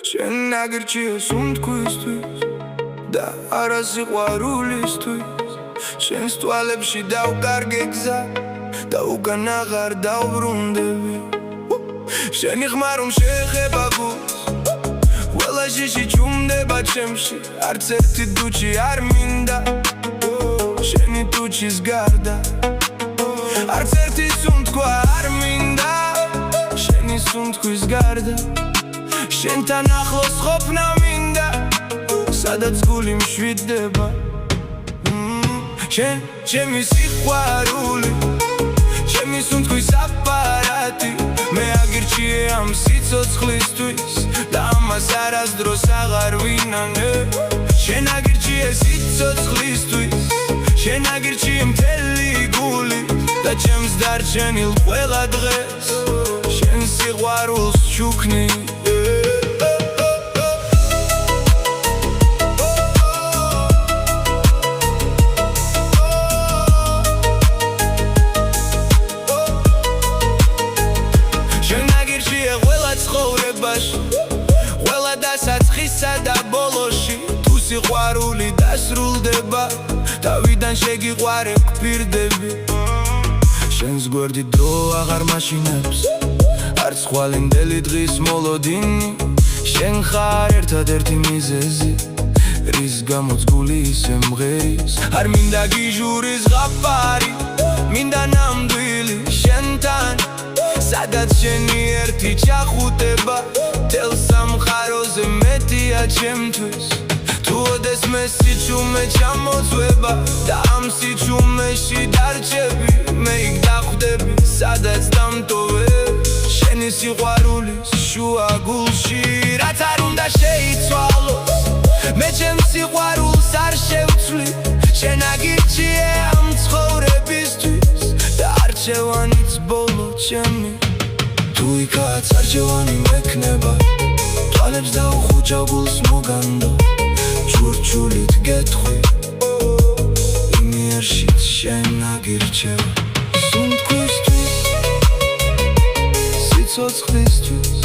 შენ ნაგირჩია სუნთქვისთვის და არა სიყვარულისთვის შენს თვალებში დავკარგე გზა და უკან აღარ დავბრუნდები შენი ხმარում შეეხება გულს ყველა შიში ჩუმდება ჩემში არც ერთი დუჩი არ მინდა შენი დუჩის გარდა არც ერთი სუნთქვა არ მინდა შენი სუნთქვის გარდა შენთან ახლოს ყოფნა მინდა სადაც გული მშვიდდება შენ ჩემი სიყვარული ჩემი სუნთქვის აპარატი მე აგირჩიე ამ სიცოცხლისთვის და ამას არასდროს აღარ ვინანე შენ აგირჩიე სიცოცხლისთვის შენ აგირჩიე მთელი გული და ჩემს დარჩენილ ყველა დღეს შენ სიყვარულს ჩუქნი ყველა დასაწყისსა და ბოლოში თუ სიყვარული დასრულდება თავიდან შეგიყვარე გვპირდები შენს გვერდით დრო აღარ მაშინებს არც ხვალინდელი დღის მოლოდინი შენ ხარ ერთადერთი მიზეზი რის გამოც გული ისე მღერის არ მინდა გიჟურის ზღაპარი მინდა ნამდვილი შენთან სადაც შენი ერთი ჩახუტება თელ სამყაროზე მეტია ჩემთვის თუ ოდესმე სიჩუმე ჩამოწვება და ამ სიჩუმეში დარჩები მე იქ დახვდები სადაც დამტოვე შენი სიყვარულის შუა გულში რაც არ უნდა შეიცვალოს მე ჩემს სიყვარულს არ შევცვლი შენ აგირჩიე ამ ცხოვრებისთვის და არჩევანიც ბოლო ჩემი თუ იქაც არჩევანი მექნება თვალებს დაუხუჭავ გულს მოგანდო ჩურჩულით გეტყვი იმიერშიც შენ აგირჩევა სუნთქვისთვის სიცოცხლისთვის